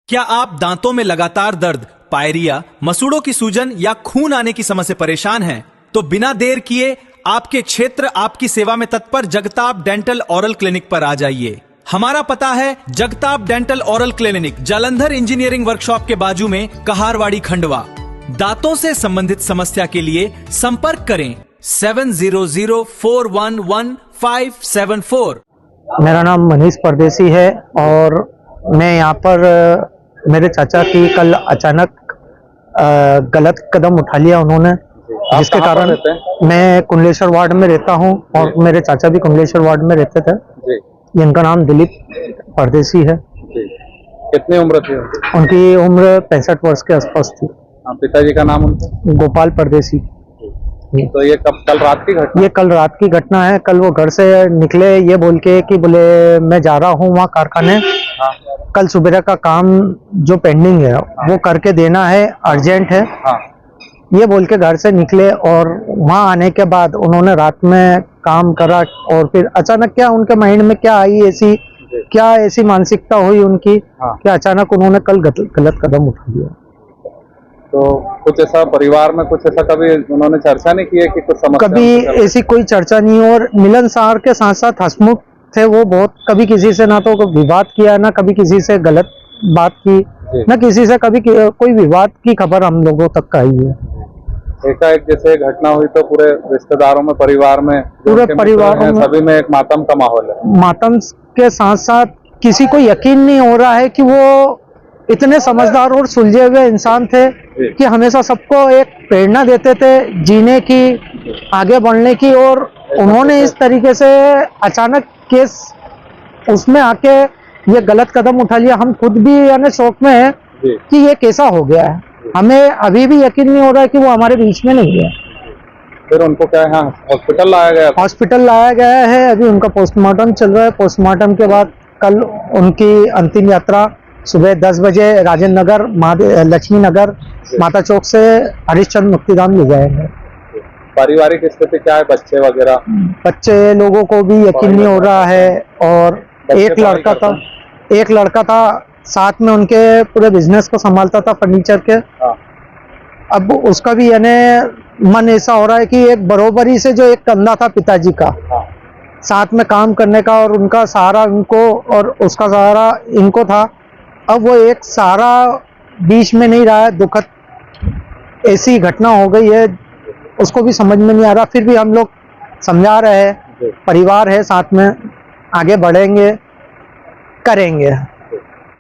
क्या आप दांतों में लगातार दर्द, पायरिया, मसूड़ों की सूजन या खून आने की समस्या से परेशान हैं? तो बिना देर किए आपके क्षेत्र आपकी सेवा में तत्पर जगताप डेंटल ओरल क्लिनिक पर आ जाइए। हमारा पता है Jagtap dental oral clinic, Jalandhar engineering workshop के बाजू में, कहारवाड़ी, खंडवा। दांतों से संबंधित समस्या के लिए संपर्क करें 7004111574। मेरा नाम मनीष परदेसी है और मैं यहाँ पर मेरे चाचा की कल अचानक गलत कदम उठा लिया उन्होंने, जिसके कारण मैं कुंडलेश्वर वार्ड में रहता हूँ और मेरे चाचा भी कुंडलेश्वर वार्ड में रहते थे। इनका नाम दिलीप परदेसी है। कितनी उम्र थी उनकी उम्र 65 वर्ष के आसपास थी। पिताजी का नाम उनका? गोपाल परदेसी। तो ये कल रात की घटना? ये कल रात की घटना है। कल वो घर से निकले ये बोल के कि बोले मैं जा रहा हूँ वहाँ कारखाने। हाँ। कल सुबह का काम जो पेंडिंग है वो करके देना है, अर्जेंट है। हाँ। ये बोल के घर से निकले और वहाँ आने के बाद उन्होंने रात में काम करा और फिर अचानक क्या उनके माइंड में क्या आई, ऐसी मानसिकता हुई उनकी। हाँ। कि अचानक उन्होंने कल गलत कदम उठा दिया। तो कुछ ऐसा परिवार में कुछ ऐसा कभी उन्होंने चर्चा नहीं की है कि कुछ समस्या? कभी ऐसी कोई चर्चा नहीं। और मिलनसार के साथ साथ हंसमुख थे वो बहुत। कभी किसी से ना तो विवाद किया, ना कभी किसी से गलत बात की, ना किसी से कभी कोई विवाद की खबर हम लोगों तक आई है। एकाएक जैसे घटना हुई तो पूरे रिश्तेदारों में, परिवार में, पूरे परिवार में सभी में एक मातम का माहौल है। मातम के साथ साथ किसी को यकीन नहीं हो रहा है कि वो इतने समझदार और सुलझे हुए इंसान थे कि हमेशा सबको एक प्रेरणा देते थे जीने की, आगे बढ़ने की। और उन्होंने इस तरीके से अचानक केस उसमें आके ये गलत कदम उठा लिया। हम खुद भी यानी शौक में है कि ये कैसा हो गया है। हमें अभी भी यकीन नहीं हो रहा है कि वो हमारे बीच में नहीं है। फिर उनको क्या है, हॉस्पिटल लाया गया? हॉस्पिटल लाया गया है। अभी उनका पोस्टमार्टम चल रहा है। पोस्टमार्टम के बाद कल उनकी अंतिम यात्रा सुबह 10 बजे राजेंद्र नगर, लक्ष्मी नगर, माता चौक से हरिश्चंद्र मुक्तिधाम ले जाएंगे। पारिवारिक स्थिति क्या है, बच्चे वगैरह? बच्चे लोगों को भी यकीन नहीं हो रहा है। और एक लड़का था साथ में उनके पूरे बिजनेस को संभालता था, फर्नीचर के। अब उसका भी यानी मन ऐसा हो रहा है कि एक बरोबरी से जो एक कंधा था पिताजी का, साथ में काम करने का, और उनका सहारा उनको और उसका सहारा इनको था, अब वो एक सहारा बीच में नहीं रहा है। दुखद ऐसी घटना हो गई है, उसको भी समझ में नहीं आ रहा। फिर भी हम लोग समझा रहे हैं, परिवार है साथ में, आगे बढ़ेंगे, करेंगे।